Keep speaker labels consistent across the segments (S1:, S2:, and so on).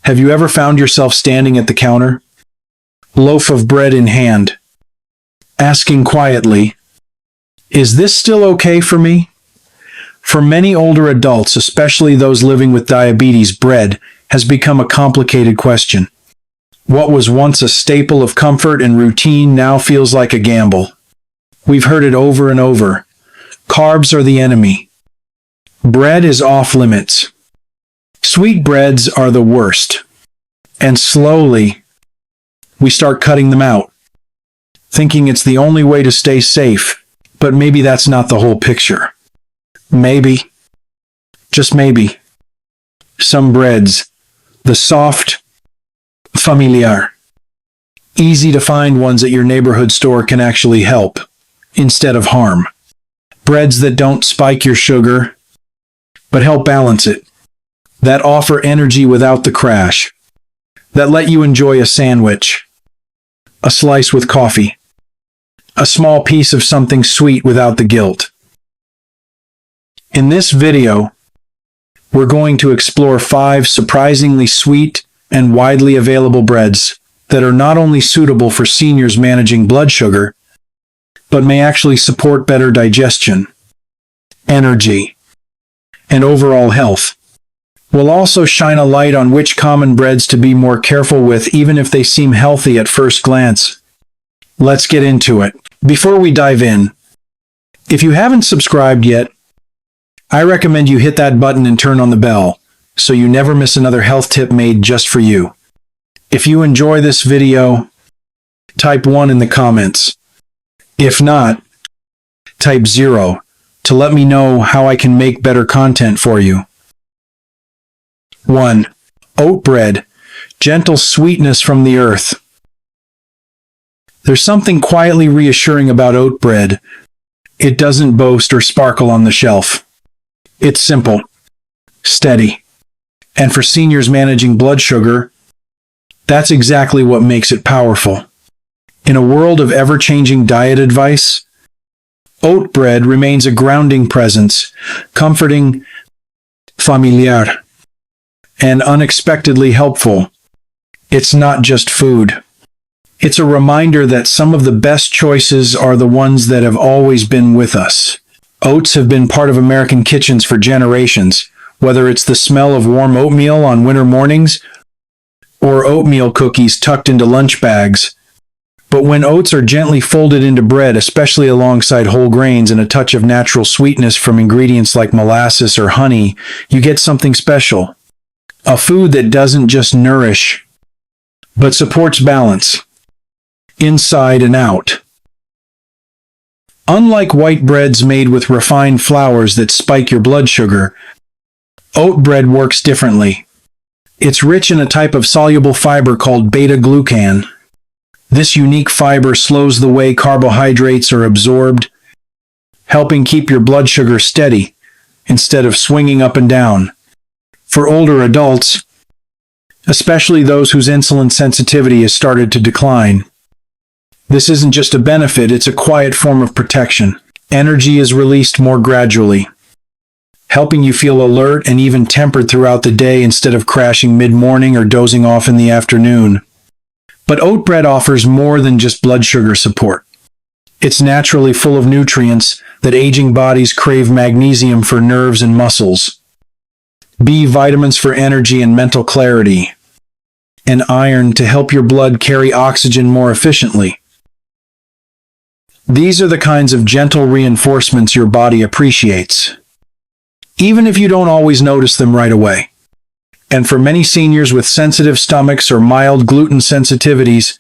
S1: Have you ever found yourself standing at the counter, loaf of bread in hand, asking quietly, "Is this still okay for me?" For many older adults, especially those living with diabetes, bread has become a complicated question. What was once a staple of comfort and routine now feels like a gamble. We've heard it over and over. Carbs are the enemy. Bread is off limits. Sweet breads are the worst. And slowly, we start cutting them out, thinking it's the only way to stay safe. But maybe that's not the whole picture. Maybe, just maybe, some breads, the soft, familiar, easy to find ones at your neighborhood store can actually help, instead of harm. Breads that don't spike your sugar, but help balance it. That offer energy without the crash. That let you enjoy a sandwich, a slice with coffee, a small piece of something sweet without the guilt. In this video, we're going to explore 5 surprisingly sweet and widely available breads that are not only suitable for seniors managing blood sugar, but may actually support better digestion, energy, and overall health. We'll also shine a light on which common breads to be more careful with, even if they seem healthy at first glance. Let's get into it. Before we dive in, if you haven't subscribed yet, I recommend you hit that button and turn on the bell, so you never miss another health tip made just for you. If you enjoy this video, type 1 in the comments. If not, type 0 to let me know how I can make better content for you. 1. Oat bread, gentle sweetness from the earth. There's something quietly reassuring about oat bread. It doesn't boast or sparkle on the shelf. It's simple, steady, and for seniors managing blood sugar, that's exactly what makes it powerful. In a world of ever-changing diet advice, oat bread remains a grounding presence, comforting, familiar, and unexpectedly helpful. It's not just food. It's a reminder that some of the best choices are the ones that have always been with us. Oats have been part of American kitchens for generations, whether it's the smell of warm oatmeal on winter mornings or oatmeal cookies tucked into lunch bags. But when oats are gently folded into bread, especially alongside whole grains and a touch of natural sweetness from ingredients like molasses or honey, you get something special. A food that doesn't just nourish, but supports balance, inside and out. Unlike white breads made with refined flours that spike your blood sugar, oat bread works differently. It's rich in a type of soluble fiber called beta-glucan. This unique fiber slows the way carbohydrates are absorbed, helping keep your blood sugar steady instead of swinging up and down. For older adults, especially those whose insulin sensitivity has started to decline, this isn't just a benefit, it's a quiet form of protection. Energy is released more gradually, helping you feel alert and even tempered throughout the day instead of crashing mid-morning or dozing off in the afternoon. But oat bread offers more than just blood sugar support. It's naturally full of nutrients that aging bodies crave: magnesium for nerves and muscles, B vitamins for energy and mental clarity, and iron to help your blood carry oxygen more efficiently. These are the kinds of gentle reinforcements your body appreciates, even if you don't always notice them right away. And for many seniors with sensitive stomachs or mild gluten sensitivities,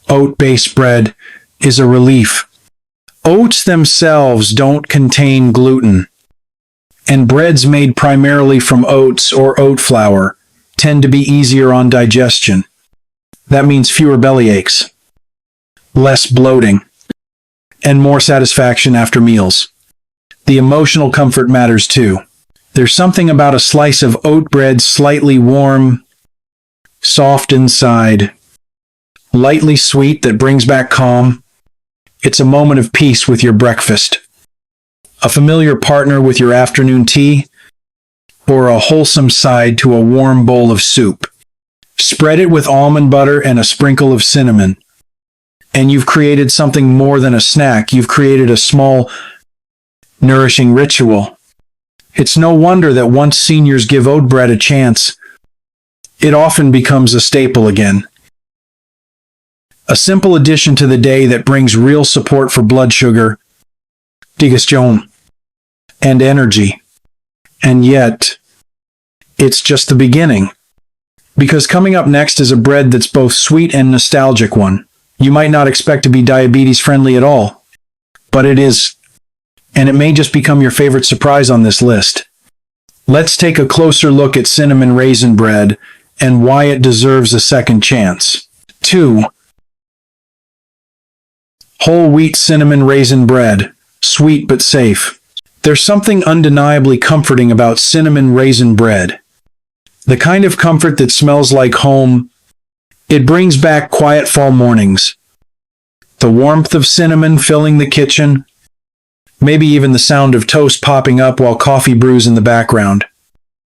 S1: oat-based bread is a relief. Oats themselves don't contain gluten, and breads made primarily from oats or oat flour tend to be easier on digestion. That means fewer belly aches, less bloating, and more satisfaction after meals. The emotional comfort matters too. There's something about a slice of oat bread, slightly warm, soft inside, lightly sweet, that brings back calm. It's a moment of peace with your breakfast, a familiar partner with your afternoon tea, or a wholesome side to a warm bowl of soup. Spread it with almond butter and a sprinkle of cinnamon. And you've created something more than a snack. You've created a small, nourishing ritual. It's no wonder that once seniors give oat bread a chance, it often becomes a staple again. A simple addition to the day that brings real support for blood sugar, digestion, and energy. And yet, it's just the beginning. Because coming up next is a bread that's both sweet and nostalgic one. You might not expect to be diabetes friendly at all, but it is. And it may just become your favorite surprise on this list. Let's take a closer look at cinnamon raisin bread and why it deserves a second chance. 2. Whole wheat cinnamon raisin bread, sweet but safe. There's something undeniably comforting about cinnamon raisin bread. The kind of comfort that smells like home. It brings back quiet fall mornings. The warmth of cinnamon filling the kitchen. Maybe even the sound of toast popping up while coffee brews in the background.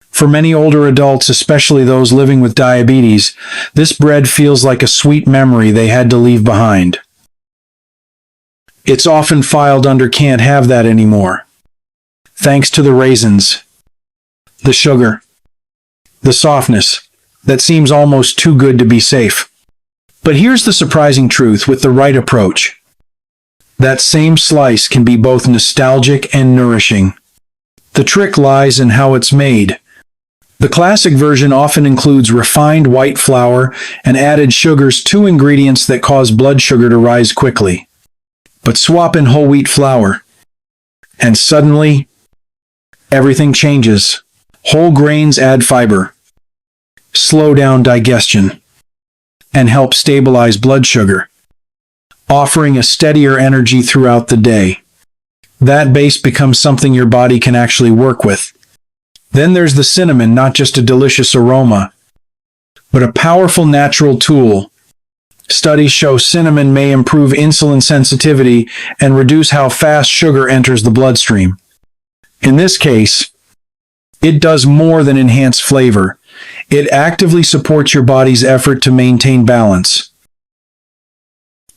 S1: For many older adults, especially those living with diabetes, this bread feels like a sweet memory they had to leave behind. It's often filed under "can't have that anymore." Thanks to the raisins, the sugar, the softness that seems almost too good to be safe. But here's the surprising truth: with the right approach, that same slice can be both nostalgic and nourishing. The trick lies in how it's made. The classic version often includes refined white flour and added sugars, two ingredients that cause blood sugar to rise quickly. But swap in whole wheat flour, and suddenly, everything changes. Whole grains add fiber, slow down digestion, and help stabilize blood sugar, offering a steadier energy throughout the day. That base becomes something your body can actually work with. Then there's the cinnamon, not just a delicious aroma, but a powerful natural tool. Studies show cinnamon may improve insulin sensitivity and reduce how fast sugar enters the bloodstream. In this case, it does more than enhance flavor. It actively supports your body's effort to maintain balance.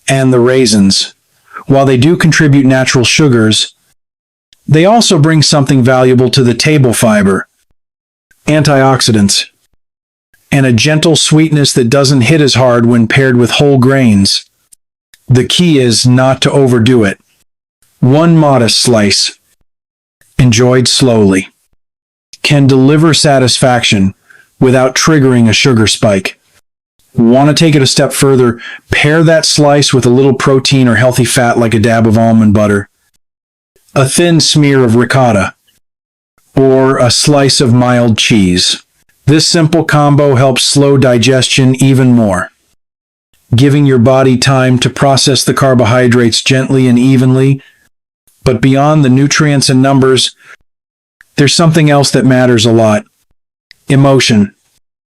S1: And the raisins, while they do contribute natural sugars, they also bring something valuable to the table: fiber, antioxidants, and a gentle sweetness that doesn't hit as hard when paired with whole grains. The key is not to overdo it. One modest slice, enjoyed slowly, can deliver satisfaction without triggering a sugar spike. Want to take it a step further? Pair that slice with a little protein or healthy fat like a dab of almond butter, a thin smear of ricotta, or a slice of mild cheese. This simple combo helps slow digestion even more, giving your body time to process the carbohydrates gently and evenly. But beyond the nutrients and numbers, there's something else that matters a lot: emotion.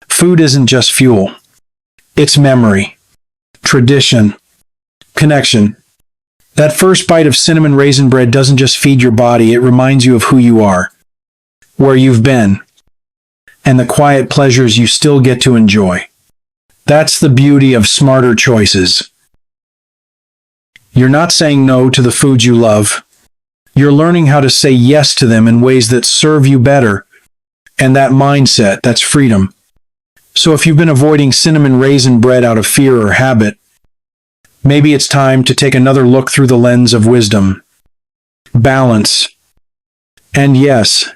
S1: Food isn't just fuel. It's memory, tradition, connection. That first bite of cinnamon raisin bread doesn't just feed your body, it reminds you of who you are, where you've been, and the quiet pleasures you still get to enjoy. That's the beauty of smarter choices. You're not saying no to the foods you love. You're learning how to say yes to them in ways that serve you better. And that mindset, that's freedom. So if you've been avoiding cinnamon raisin bread out of fear or habit, maybe it's time to take another look through the lens of wisdom, balance, and yes,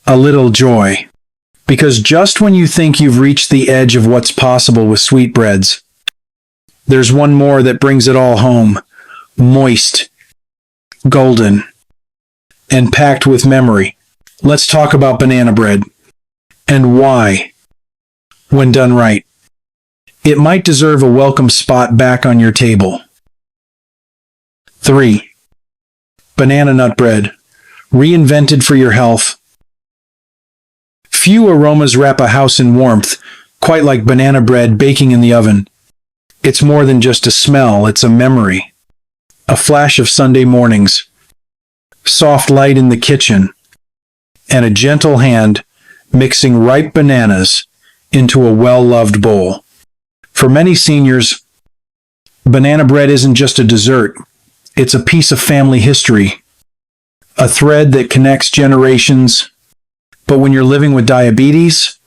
S1: a little joy. Because just when you think you've reached the edge of what's possible with sweetbreads, there's one more that brings it all home: moist, golden, and packed with memory. Let's talk about banana bread, and why, when done right, it might deserve a welcome spot back on your table. 3. Banana nut bread, reinvented for your health. Few aromas wrap a house in warmth, quite like banana bread baking in the oven. It's more than just a smell, it's a memory. A flash of Sunday mornings, soft light in the kitchen, and a gentle hand mixing ripe bananas into a well-loved bowl. For many seniors, banana bread isn't just a dessert, it's a piece of family history, a thread that connects generations. But when you're living with diabetes,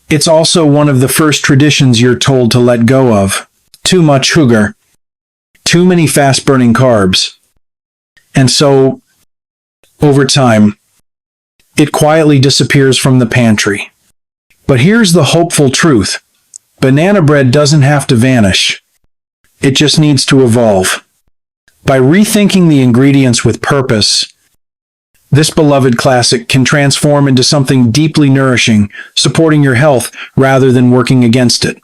S1: it's also one of the first traditions you're told to let go of. Too much sugar, too many fast-burning carbs. And so, over time, it quietly disappears from the pantry. But here's the hopeful truth. Banana bread doesn't have to vanish. It just needs to evolve. By rethinking the ingredients with purpose, this beloved classic can transform into something deeply nourishing, supporting your health rather than working against it.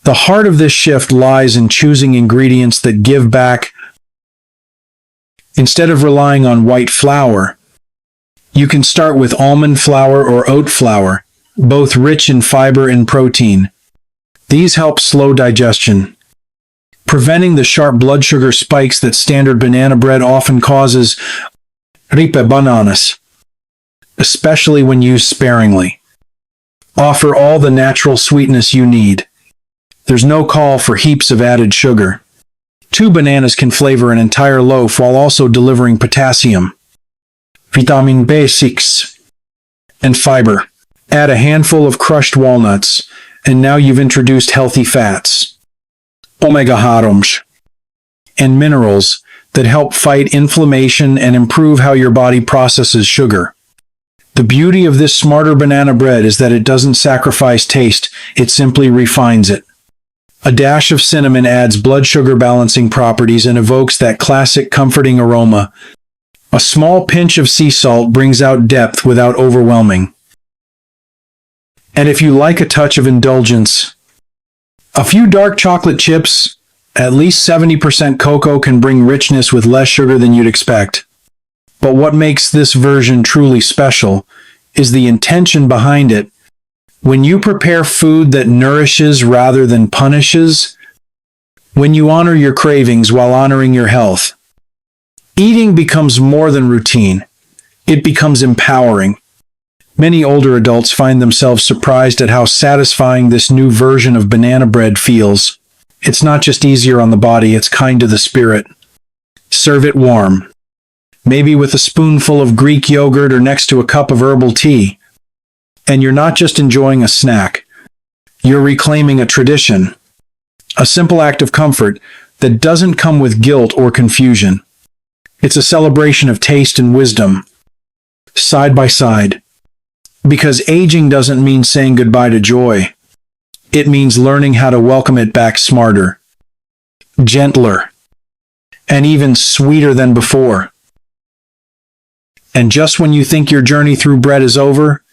S1: The heart of this shift lies in choosing ingredients that give back. Instead of relying on white flour, you can start with almond flour or oat flour, both rich in fiber and protein. These help slow digestion, preventing the sharp blood sugar spikes that standard banana bread often causes. Ripe bananas, especially when used sparingly, offer all the natural sweetness you need. There's no call for heaps of added sugar. 2 bananas can flavor an entire loaf while also delivering potassium, vitamin B6, and fiber. Add a handful of crushed walnuts, and now you've introduced healthy fats, omega-3, and minerals that help fight inflammation and improve how your body processes sugar. The beauty of this smarter banana bread is that it doesn't sacrifice taste, it simply refines it. A dash of cinnamon adds blood sugar balancing properties and evokes that classic comforting aroma. A small pinch of sea salt brings out depth without overwhelming. And if you like a touch of indulgence, a few dark chocolate chips, at least 70% cocoa, can bring richness with less sugar than you'd expect. But what makes this version truly special is the intention behind it. When you prepare food that nourishes rather than punishes, when you honor your cravings while honoring your health, eating becomes more than routine. It becomes empowering. Many older adults find themselves surprised at how satisfying this new version of banana bread feels. It's not just easier on the body, it's kind to the spirit. Serve it warm, maybe with a spoonful of Greek yogurt or next to a cup of herbal tea. And you're not just enjoying a snack, you're reclaiming a tradition, a simple act of comfort that doesn't come with guilt or confusion. It's a celebration of taste and wisdom, side by side. Because aging doesn't mean saying goodbye to joy. It means learning how to welcome it back smarter, gentler, and even sweeter than before. And just when you think your journey through bread is over,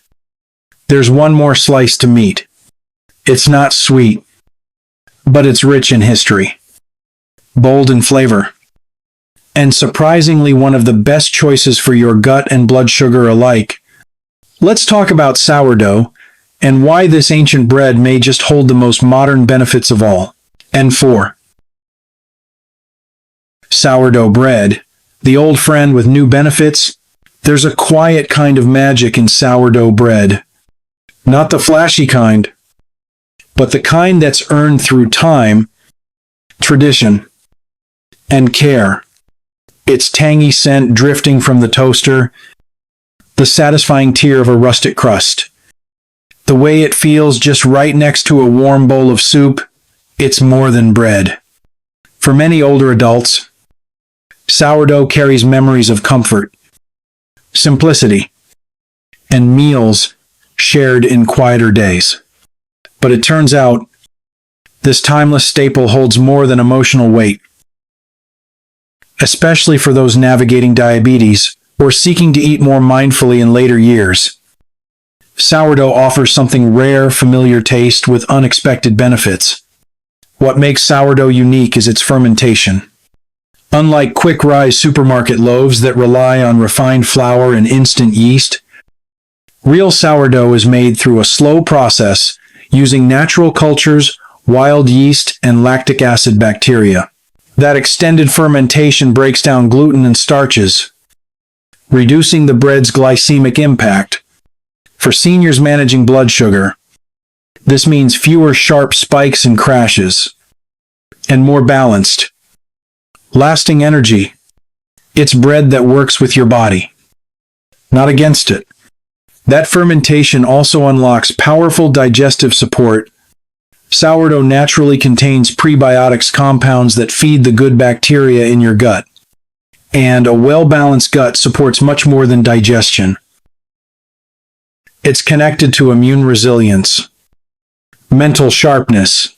S1: there's one more slice to meet. It's not sweet, but it's rich in history, bold in flavor, and surprisingly one of the best choices for your gut and blood sugar alike. Let's talk about sourdough and why this ancient bread may just hold the most modern benefits of all. And 4. Sourdough bread, the old friend with new benefits. There's a quiet kind of magic in sourdough bread. Not the flashy kind, but the kind that's earned through time, tradition, and care. Its tangy scent drifting from the toaster, the satisfying tear of a rustic crust. The way it feels just right next to a warm bowl of soup, it's more than bread. For many older adults, sourdough carries memories of comfort, simplicity, and meals shared in quieter days. But it turns out, this timeless staple holds more than emotional weight. Especially for those navigating diabetes or seeking to eat more mindfully in later years. Sourdough offers something rare, familiar taste with unexpected benefits. What makes sourdough unique is its fermentation. Unlike quick-rise supermarket loaves that rely on refined flour and instant yeast, real sourdough is made through a slow process using natural cultures, wild yeast, and lactic acid bacteria. That extended fermentation breaks down gluten and starches, reducing the bread's glycemic impact. For seniors managing blood sugar, This means fewer sharp spikes and crashes, and more balanced, lasting energy. It's bread that works with your body, not against it. That fermentation also unlocks powerful digestive support. Sourdough naturally contains prebiotics, compounds that feed the good bacteria in your gut. And a well-balanced gut supports much more than digestion. It's connected to immune resilience, mental sharpness,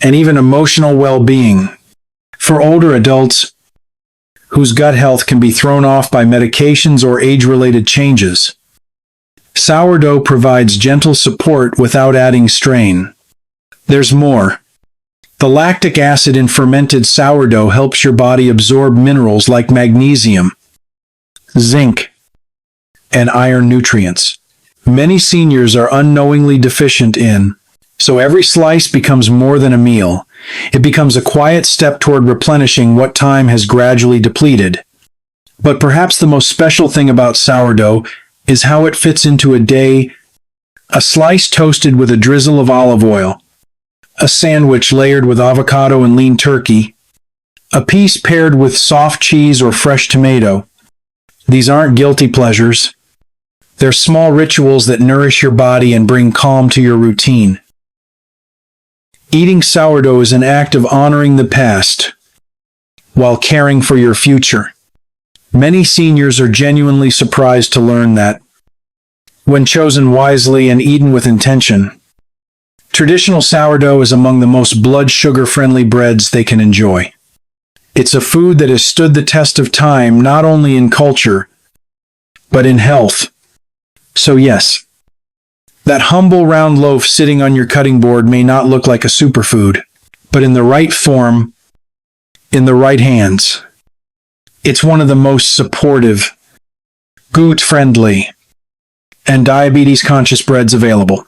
S1: and even emotional well-being. For older adults whose gut health can be thrown off by medications or age-related changes, sourdough provides gentle support without adding strain. There's more. The lactic acid in fermented sourdough helps your body absorb minerals like magnesium, zinc, and iron nutrients many seniors are unknowingly deficient in. So every slice becomes more than a meal. It becomes a quiet step toward replenishing what time has gradually depleted. But perhaps the most special thing about sourdough is how it fits into a day. A slice toasted with a drizzle of olive oil, a sandwich layered with avocado and lean turkey, a piece paired with soft cheese or fresh tomato. These aren't guilty pleasures. They're small rituals that nourish your body and bring calm to your routine. Eating sourdough is an act of honoring the past while caring for your future. Many seniors are genuinely surprised to learn that, when chosen wisely and eaten with intention, traditional sourdough is among the most blood sugar-friendly breads they can enjoy. It's a food that has stood the test of time not only in culture, but in health. So yes, that humble round loaf sitting on your cutting board may not look like a superfood, but in the right form, in the right hands, it's one of the most supportive, gut-friendly, and diabetes-conscious breads available.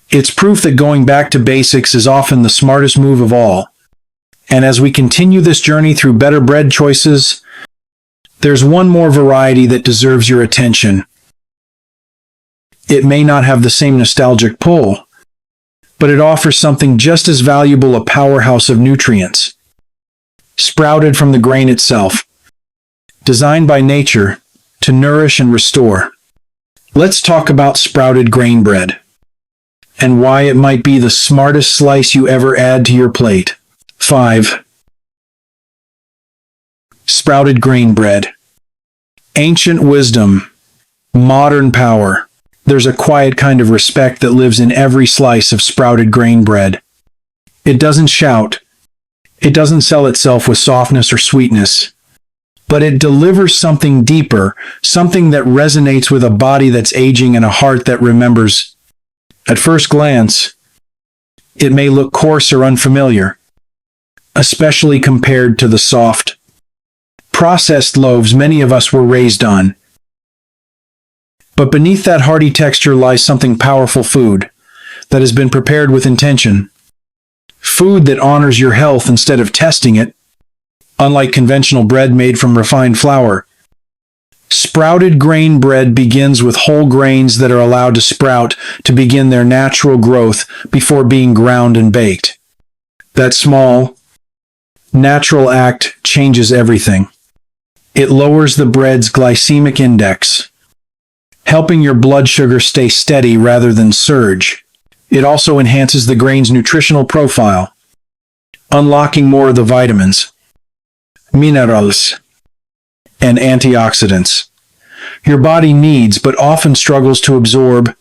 S1: It's proof that going back to basics is often the smartest move of all. And as we continue this journey through better bread choices, there's one more variety that deserves your attention. It may not have the same nostalgic pull, but it offers something just as valuable, a powerhouse of nutrients. Sprouted from the grain itself, designed by nature to nourish and restore. Let's talk about sprouted grain bread, and why it might be the smartest slice you ever add to your plate. 5. Sprouted grain bread. Ancient wisdom, modern power. There's a quiet kind of respect that lives in every slice of sprouted grain bread. It doesn't shout. It doesn't sell itself with softness or sweetness. But it delivers something deeper, something that resonates with a body that's aging and a heart that remembers. At first glance, it may look coarse or unfamiliar, especially compared to the soft, processed loaves many of us were raised on. But beneath that hearty texture lies something powerful: food that has been prepared with intention. Food that honors your health instead of testing it. Unlike conventional bread made from refined flour, sprouted grain bread begins with whole grains that are allowed to sprout to begin their natural growth before being ground and baked. That small, natural act changes everything. It lowers the bread's glycemic index, helping your blood sugar stay steady rather than surge. It also enhances the grain's nutritional profile, unlocking more of the vitamins, minerals, and antioxidants your body needs but often struggles to absorb.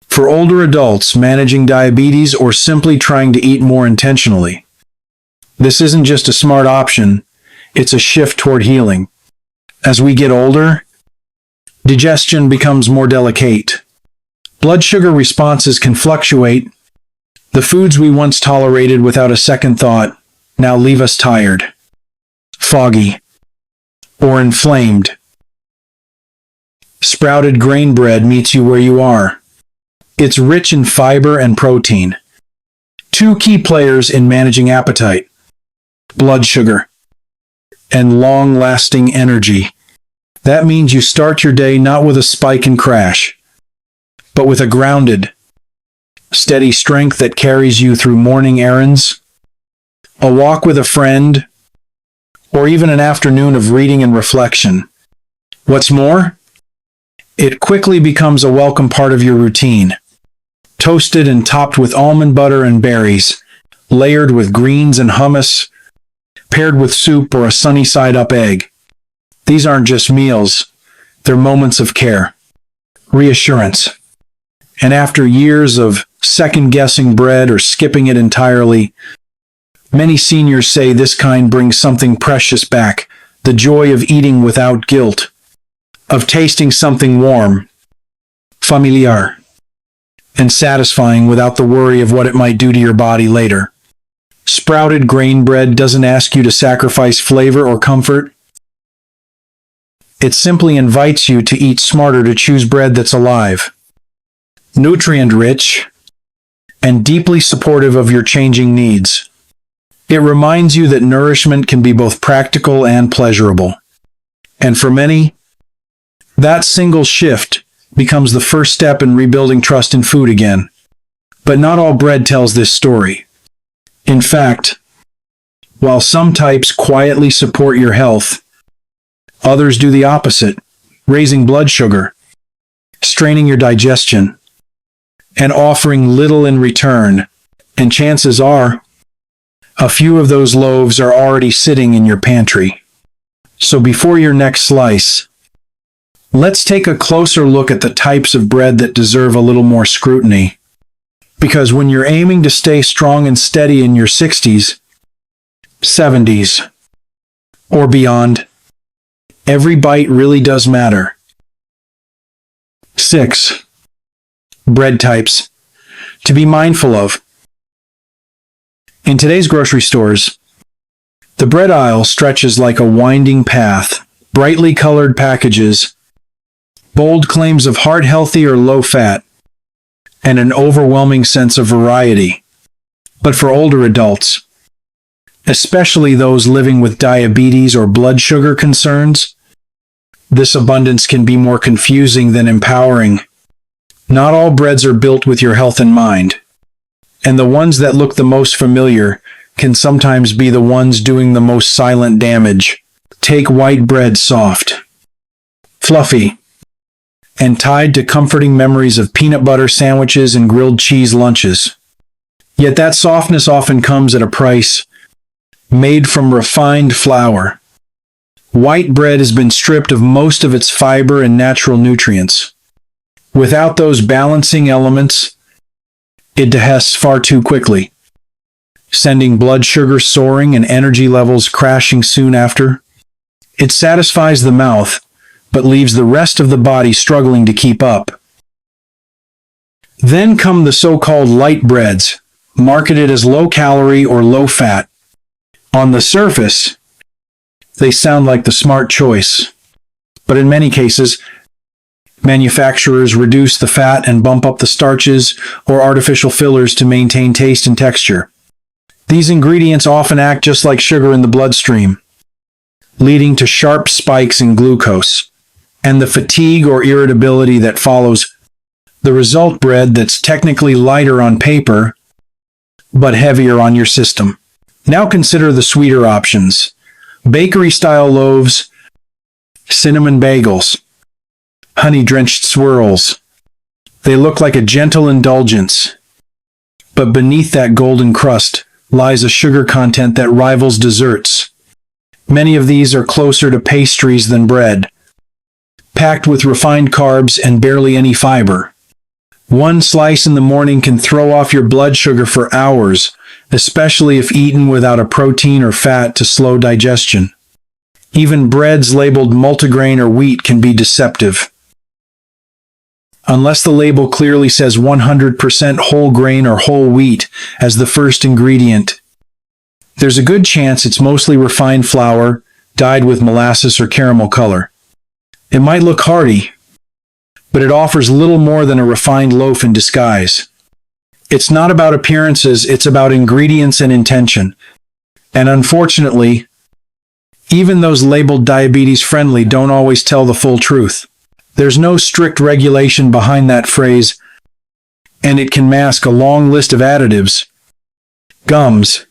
S1: For older adults managing diabetes or simply trying to eat more intentionally, this isn't just a smart option, it's a shift toward healing. As we get older, digestion becomes more delicate. Blood sugar responses can fluctuate. The foods we once tolerated without a second thought now leave us tired, foggy, or inflamed. Sprouted grain bread meets you where you are. It's rich in fiber and protein, two key players in managing appetite, blood sugar, and long-lasting energy. That means you start your day not with a spike and crash, but with a grounded, steady strength that carries you through morning errands, a walk with a friend, or even an afternoon of reading and reflection. What's more, it quickly becomes a welcome part of your routine. Toasted and topped with almond butter and berries, layered with greens and hummus, paired with soup or a sunny-side-up egg. These aren't just meals, they're moments of care, reassurance. And after years of second-guessing bread or skipping it entirely, many seniors say this kind brings something precious back, the joy of eating without guilt, of tasting something warm, familiar, and satisfying without the worry of what it might do to your body later. Sprouted grain bread doesn't ask you to sacrifice flavor or comfort. It simply invites you to eat smarter, to choose bread that's alive, nutrient-rich, and deeply supportive of your changing needs. It reminds you that nourishment can be both practical and pleasurable. And for many, that single shift becomes the first step in rebuilding trust in food again. But not all bread tells this story. In fact, while some types quietly support your health, others do the opposite, raising blood sugar, straining your digestion, and offering little in return. And chances are, a few of those loaves are already sitting in your pantry. So before your next slice, let's take a closer look at the types of bread that deserve a little more scrutiny. Because when you're aiming to stay strong and steady in your 60s, 70s, or beyond, every bite really does matter. 6. Bread types to be mindful of. In today's grocery stores, the bread aisle stretches like a winding path, brightly colored packages, bold claims of heart healthy or low fat, and an overwhelming sense of variety. But for older adults, especially those living with diabetes or blood sugar concerns, this abundance can be more confusing than empowering. Not all breads are built with your health in mind, and the ones that look the most familiar can sometimes be the ones doing the most silent damage. Take white bread, soft, fluffy, and tied to comforting memories of peanut butter sandwiches and grilled cheese lunches. Yet that softness often comes at a price. Made from refined flour, white bread has been stripped of most of its fiber and natural nutrients. Without those balancing elements, it dehests far too quickly, sending blood sugar soaring and energy levels crashing soon after. It satisfies the mouth, but leaves the rest of the body struggling to keep up. Then come the so-called light breads, marketed as low-calorie or low-fat. On the surface, they sound like the smart choice, but in many cases, manufacturers reduce the fat and bump up the starches or artificial fillers to maintain taste and texture. These ingredients often act just like sugar in the bloodstream, leading to sharp spikes in glucose and the fatigue or irritability that follows. The result, bread that's technically lighter on paper, but heavier on your system. Now consider the sweeter options. Bakery-style loaves, cinnamon bagels, honey-drenched swirls. They look like a gentle indulgence, but beneath that golden crust lies a sugar content that rivals desserts. Many of these are closer to pastries than bread, packed with refined carbs and barely any fiber. One slice in the morning can throw off your blood sugar for hours, especially if eaten without a protein or fat to slow digestion. Even breads labeled multigrain or wheat can be deceptive. Unless the label clearly says 100% whole grain or whole wheat as the first ingredient, there's a good chance it's mostly refined flour, dyed with molasses or caramel color. It might look hearty, but it offers little more than a refined loaf in disguise. It's not about appearances, it's about ingredients and intention. And unfortunately, even those labeled diabetes-friendly don't always tell the full truth. There's no strict regulation behind that phrase, and it can mask a long list of additives, gums,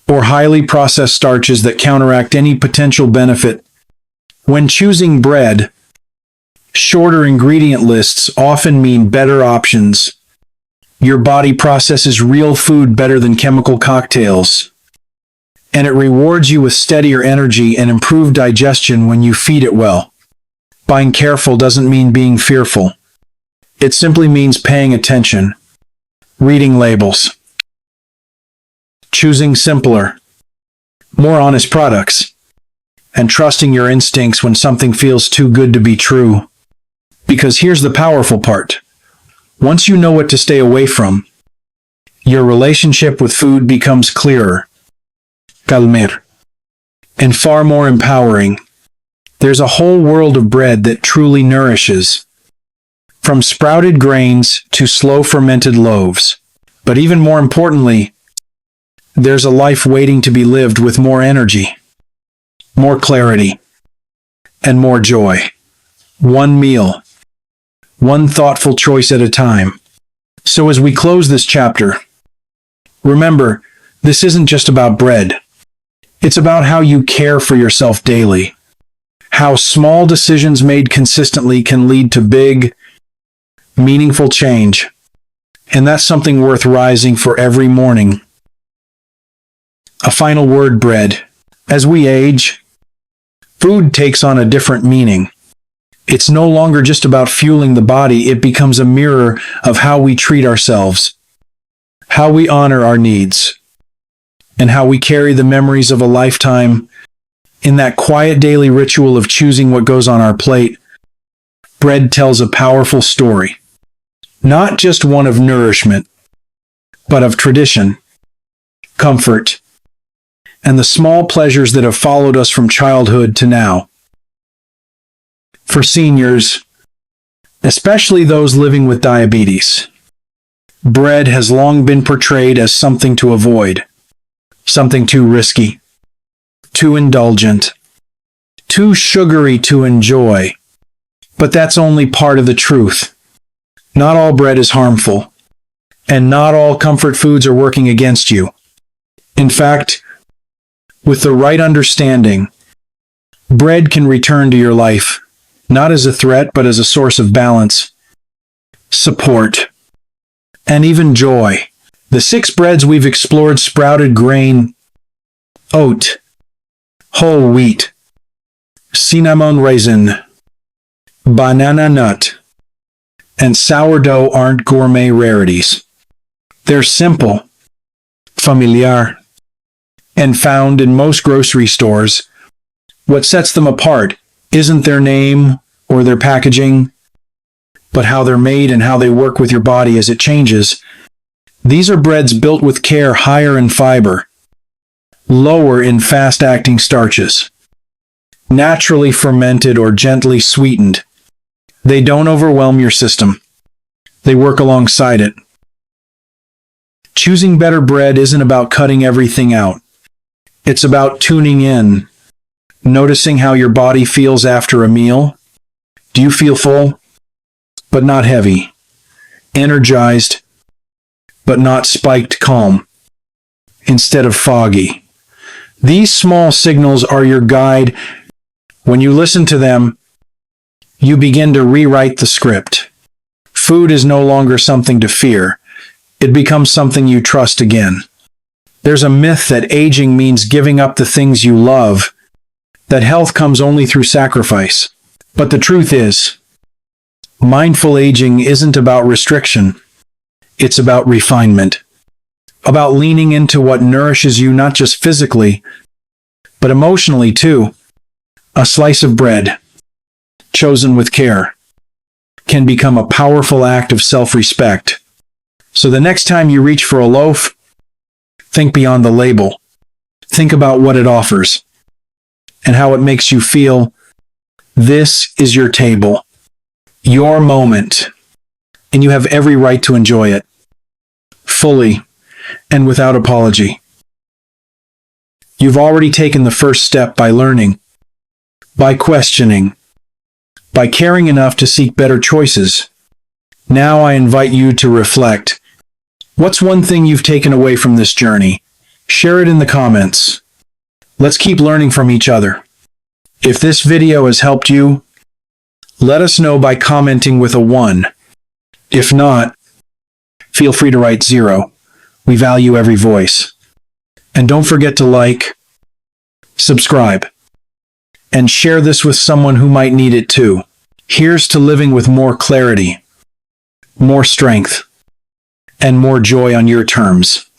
S1: or highly processed starches that counteract any potential benefit. When choosing bread, shorter ingredient lists often mean better options. Your body processes real food better than chemical cocktails, and it rewards you with steadier energy and improved digestion when you feed it well. Buying careful doesn't mean being fearful. It simply means paying attention, reading labels, choosing simpler, more honest products, and trusting your instincts when something feels too good to be true. Because here's the powerful part. Once you know what to stay away from, your relationship with food becomes clearer, calmer, and far more empowering. There's a whole world of bread that truly nourishes, from sprouted grains to slow-fermented loaves. But even more importantly, there's a life waiting to be lived with more energy, more clarity, and more joy. One meal, one thoughtful choice at a time. So as we close this chapter, remember, this isn't just about bread. It's about how you care for yourself daily, how small decisions made consistently can lead to big, meaningful change. And that's something worth rising for every morning. A final word, bread. As we age, food takes on a different meaning. It's no longer just about fueling the body, it becomes a mirror of how we treat ourselves, how we honor our needs, and how we carry the memories of a lifetime. In that quiet daily ritual of choosing what goes on our plate, bread tells a powerful story. Not just one of nourishment, but of tradition, comfort, and the small pleasures that have followed us from childhood to now. For seniors, especially those living with diabetes, bread has long been portrayed as something to avoid, something too risky, too indulgent, too sugary to enjoy. But that's only part of the truth. Not all bread is harmful, and not all comfort foods are working against you. In fact, with the right understanding, bread can return to your life, not as a threat, but as a source of balance, support, and even joy. The 6 breads we've explored: sprouted grain, oat, whole wheat, cinnamon raisin, banana nut, and sourdough aren't gourmet rarities. They're simple, familiar, and found in most grocery stores. What sets them apart isn't their name or their packaging, but how they're made and how they work with your body as it changes. These are breads built with care, higher in fiber, lower in fast-acting starches, naturally fermented or gently sweetened. They don't overwhelm your system. They work alongside it. Choosing better bread isn't about cutting everything out. It's about tuning in, noticing how your body feels after a meal. Do you feel full, but not heavy? Energized, but not spiked calm, instead of foggy? These small signals are your guide. When you listen to them, you begin to rewrite the script. Food is no longer something to fear. It becomes something you trust again. There's a myth that aging means giving up the things you love, that health comes only through sacrifice. But the truth is, mindful aging isn't about restriction. It's about refinement. About leaning into what nourishes you not just physically, but emotionally too. A slice of bread, chosen with care, can become a powerful act of self-respect. So the next time you reach for a loaf, think beyond the label. Think about what it offers and how it makes you feel. This is your table, your moment, and you have every right to enjoy it, fully and without apology. You've already taken the first step by learning, by questioning, by caring enough to seek better choices. Now I invite you to reflect. What's one thing you've taken away from this journey? Share it in the comments. Let's keep learning from each other. If this video has helped you, let us know by commenting with a 1. If not, feel free to write 0. We value every voice. And don't forget to like, subscribe, and share this with someone who might need it too. Here's to living with more clarity, more strength, and more joy on your terms.